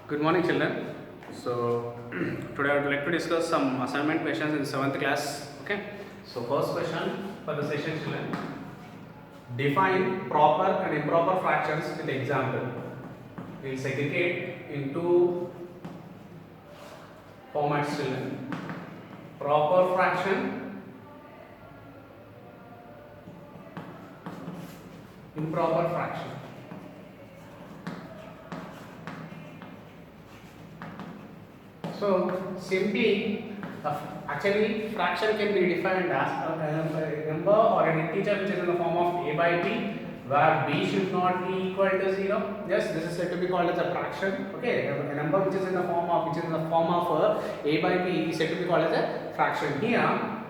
Good morning, children. So, today I would like to discuss some assignment questions in 7th class. Okay. So, first question for the session, children. Define proper and improper fractions with example. We will segregate into formats, children. Proper fraction, improper fraction. So simply, actually fraction can be defined as a number or an integer which is in the form of a by b, where b should not be equal to 0. Yes, this is said to be called as a fraction. Okay, a number which is in the form of a by b is said to be called as a fraction. Here,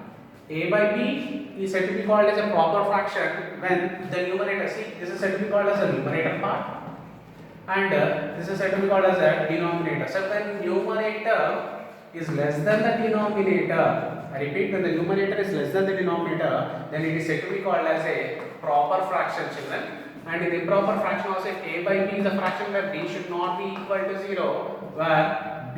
a by b is said to be called as a proper fraction when the numerator, see, this is said to be called as the numerator part, and this is said to be called as a denominator. So when numerator is less than the denominator, I repeat, when the numerator is less than the denominator, then it is said to be called as a proper fraction, children. And in improper fraction also, if a by b is a fraction where b should not be equal to 0, where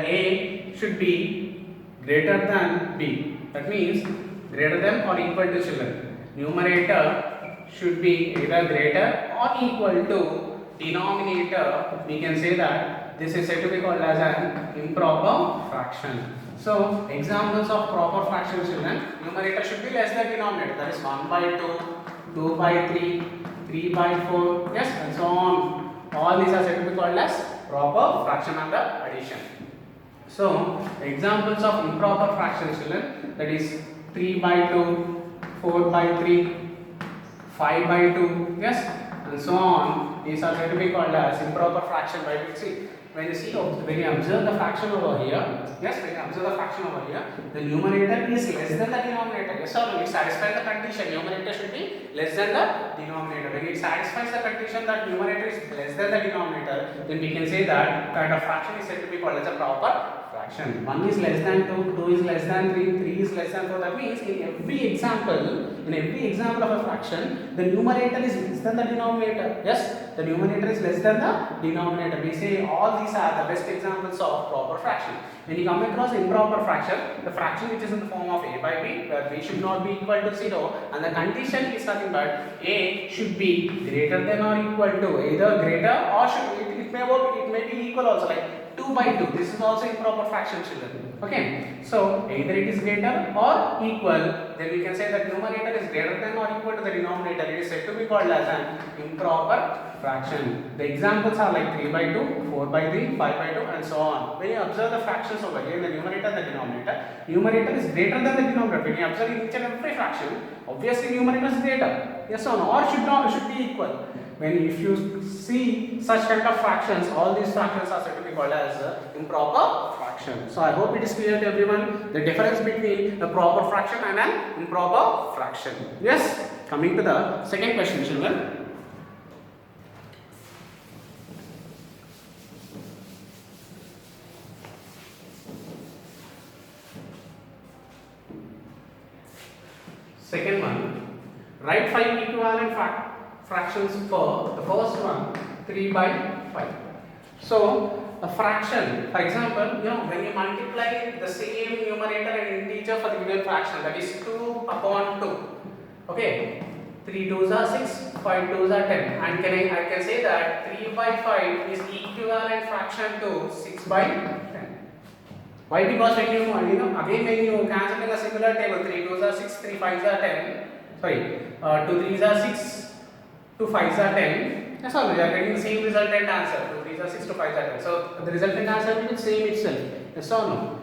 a should be greater than b. That means greater than or equal to, children. Numerator should be either greater or equal to denominator. We can say that this is said to be called as an improper fraction. So examples of proper fractions, children: numerator should be less than denominator, that is 1 by 2, 2 by 3, 3 by 4, yes, and so on. All these are said to be called as proper fraction under addition. So examples of improper fractions, children, that is 3 by 2, 4 by 3, 5 by 2, yes, and so on. These are said to be called as improper fraction by which, see, when you observe the fraction over here, yes, when you observe the fraction over here, the numerator is less than the denominator. Yes or no? It satisfies the condition. Numerator should be less than the denominator. When it satisfies the condition that numerator is less than the denominator, then we can say that kind of fraction is said to be called as a proper fraction. 1 is less than 2, 2 is less than 3, 3 is less than 4. That means in every example of a fraction, the numerator is less than the denominator. Yes, the numerator is less than the denominator. We say all these are the best examples of proper fraction. When you come across improper fraction, the fraction which is in the form of a by b, where b should not be equal to 0, and the condition is nothing but a should be greater than or equal to, either greater or it may be equal also, like 2 by 2. This is also improper fraction, children. Okay, so either it is greater or equal, then we can say that numerator is greater than or equal to the denominator. It is said to be called as an improper fraction. The examples are like 3 by 2, 4 by 3, 5 by 2, and so on. When you observe the fractions over here, the numerator and the denominator, numerator is greater than the denominator. When you observe in each and every fraction, obviously numerator is greater. Yes or no? Or should be equal. If you see such kind of fractions, all these fractions are said to be called as improper fraction. So I hope it is clear to everyone the difference between a proper fraction and an improper fraction. Yes. Coming to the second question, children. Second one, write 5 equivalent fractions for the first one, 3 by 5. So a fraction, for example, when you multiply the same numerator and integer for the given fraction, that is 2 upon 2. Okay, 3 2s are 6, 5 2s are 10, and I can say that 3 by 5 is equivalent fraction to 6 by 10. Why? Because when you cancel in a similar table, 3 2s are 6, 3 5s are 10. Sorry, 2 3s are 6, 2 5s are 10. That's all. We are getting the same resultant answer. 2 3s are 6, 2 5s are 10. So the resultant answer will be the same itself. Yes or no?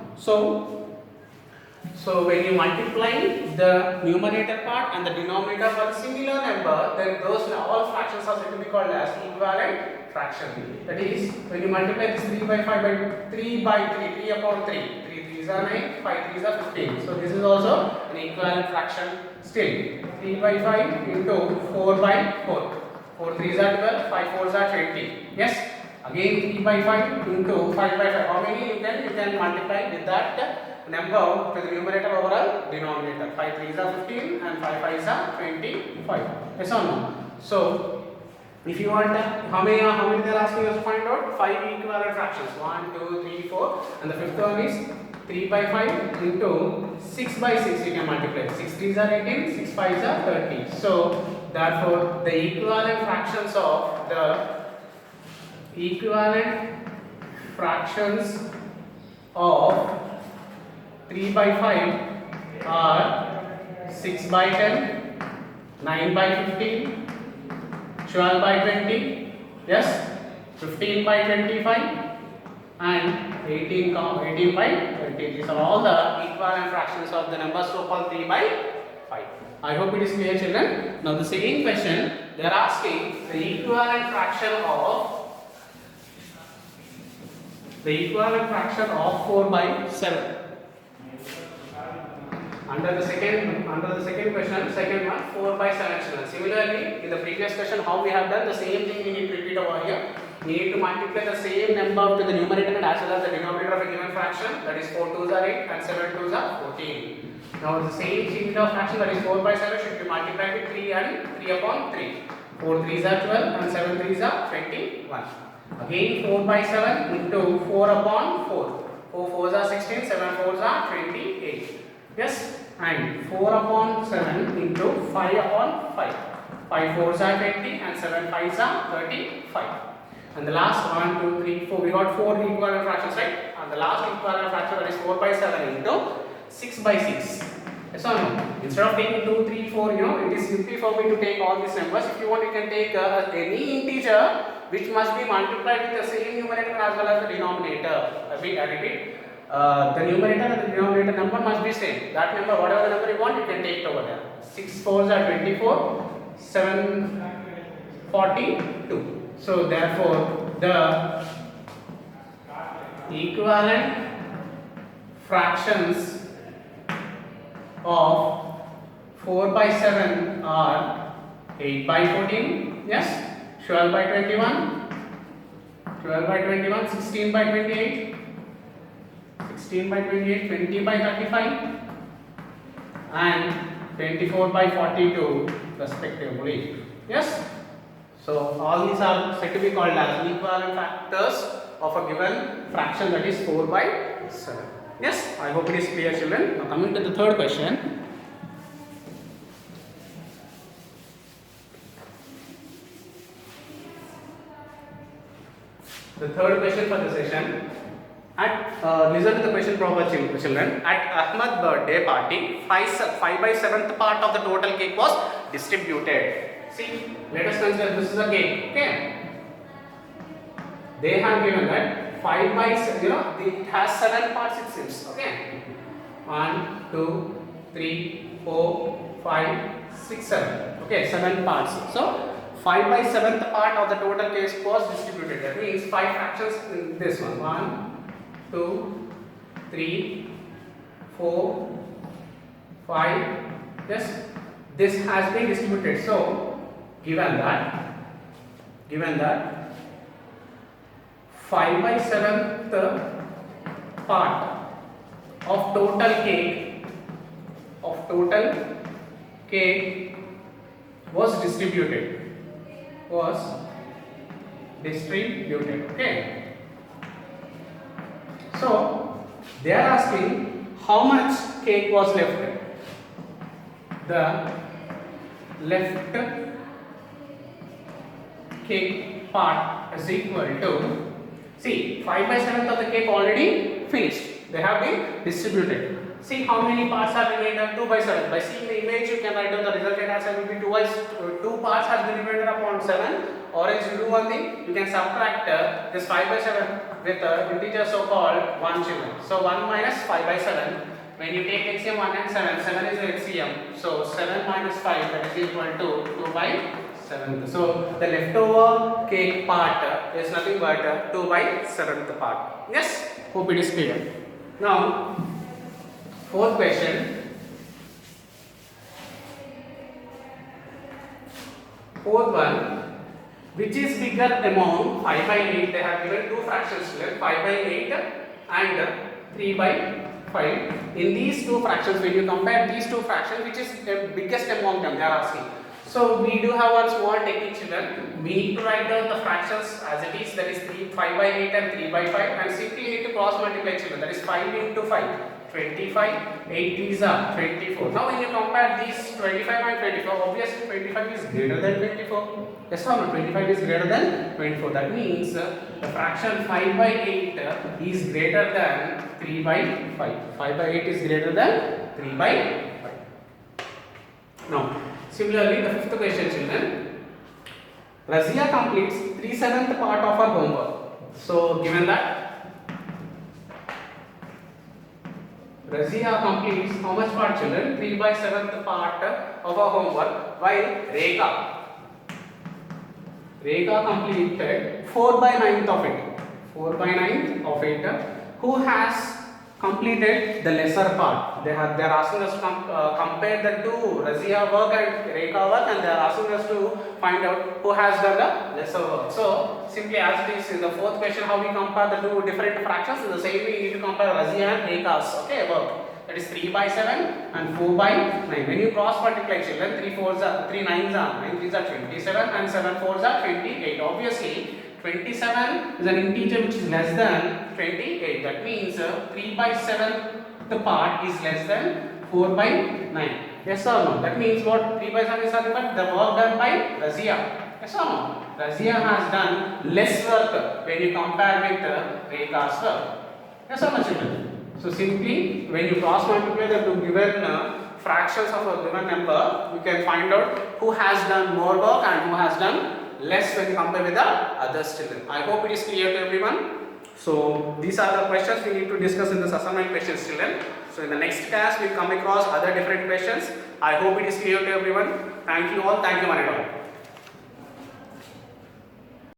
So when you multiply the numerator part and the denominator for a similar number, then those all fractions are said to be called as equivalent fraction. That is, when you multiply this 3 by 5 by 3 by 3, 3 upon 3, 3 3s are 9, 5 3s are 15. So this is also an equivalent fraction still. 3 by 5 into 4 by 4. 4 3s are 12, 5 4s are 20. Yes. Again 3 by 5 into 5 by 5. How many you can multiply with that number to the numerator over a denominator? 5 3s are 15 and 5 5s are 25. Yes or no? So If you want, how many they are asking us to find out? 5 equivalent fractions. 1, 2, 3, 4, and the fifth one is 3 by 5 into 6 by 6. You can multiply. 6 3s are 18, 6 5s are 30. So therefore, the equivalent fractions of of 3 by 5 are 6 by 10, 9 by 15, 12 by 20, yes, 15 by 25, and 18 by 20. These are all the equivalent fractions of the numbers so called 3 by 5. I hope it is clear, children. Now the second question, they are asking the equivalent fraction of 4 by 7. Under the second question, second one, 4 by 7 children. Similarly, in the previous question, how we have done the same thing, we need to repeat over here. We need to multiply the same number to the numerator and as well as the denominator of a given fraction. That is 4 2s are 8 and 7 2s are 14. Now the same unit of fraction, that is 4 by 7, should be multiplied with 3 and 3 upon 3. 4 3s are 12 and 7 3s are 21. Again 4 by 7 into 4 upon 4. 4 4s are 16, 7 4s are 28. Yes, and 4 upon 7 into 5 upon 5. 5 4s are 20 and 7 5s are 35. And the last 1, 2, 3, 4, we got 4 equivalent fractions, right? And the last equivalent fraction, that is 4 by 7 into 6 by 6. Yes or no? Instead of taking 2, 3, 4, it is simply for me to take all these numbers. If you want, you can take any integer which must be multiplied with the same numerator as well as the denominator. I repeat. The numerator and the denominator number must be same. That number, whatever the number you want, you can take it over there. 6 4s are 24, 7 42. So therefore, the equivalent fractions of 4 by 7 are 8 by 14, yes, 12 by 21, 12 by 21, 16 by 28, 16 by 28, 20 by 35, and 24 by 42 respectively. Yes. So all these are said to be called as equivalent factors of a given fraction, that is 4 by 7. Yes, I hope it is clear, children. Now coming to the third question. The third question for the session. Listen to the question proper, children. At Ahmad's birthday party, 5 by 7th part of the total cake was distributed. See, let us consider this is a cake. Okay. They have given that 5 by 7, it has 7 parts, it seems. Okay. 1, 2, 3, 4, 5, 6, 7. Okay, 7 parts. So 5 by 7th part of the total cake was distributed. That means 5 fractions in this one. 1, 2, 3, 4, 5. Yes, this has been distributed. So given that 5 by 7th part of total cake was distributed. Okay. So they are asking how much cake was left. The left cake part is equal to, see, 5 by 7th of the cake already finished. They have been distributed. See how many parts are remaining? 2 by 7. By seeing the image, you can write down the resultant answer will be 2 parts has been remainder upon 7. Or else you do one thing, you can subtract this 5 by 7 with integer so called 1 children. So 1 minus 5 by 7. When you take LCM 1 and 7, 7 is the LCM. So 7 minus 5, that is equal to 2 by 7th. So the leftover cake part is nothing but 2 by 7th part. Yes, hope it is clear. Now, fourth question. Fourth one. Which is bigger among 5 by 8? They have given two fractions here, 5 by 8 and 3 by 5. In these two fractions, when you compare these two fractions, which is the biggest among them, they are asking. So we do have one small technique, children. We need to write down the fractions as it is, that is 5 by 8 and 3 by 5, and simply need to cross multiply, children. That is 5 into 5, 25, 8 is 24. Now when you compare these 25 and 24, obviously 25 is greater than 24. Yes or no? 25 is greater than 24. That means the fraction 5 by 8 is greater than 3 by 5. 5 by 8 is greater than 3 by 5. Now, similarly, the fifth question, children. Razia completes 3/7 part of her homework. So, given that Razia completes how much part, children? 3 by 7th part of her homework, while Rekha completed 4 by 9th of it. 4 by 9th of it. Who has completed the lesser part? They are asking us to compare the two, Razia work and Rekha work, and they are asking us to find out who has done the lesser work. So simply as it is in the fourth question, how we compare the two different fractions, in the same way we need to compare Razia and Rekha's work. That is 3 by 7 and 4 by 9. When you cross multiply, children, 3 9s are 9 3s are 27 and 7 4s are 28. Obviously 27 is an integer which is less than 28. That means 3 by 7 the part is less than 4 by 9. Yes or no? That means what? 3 by 7 is nothing but the work done by Razia. Yes or no? Razia has done less work when you compare with Rekha's work. Yes or no, children? So simply when you cross multiply the two given fractions of a given number, you can find out who has done more work and who has done less when you compare with the other children. I hope it is clear to everyone. So these are the questions we need to discuss in this assignment questions, children. So in the next class we will come across other different questions. I hope it is clear to everyone. Thank you all. Thank you, one and all.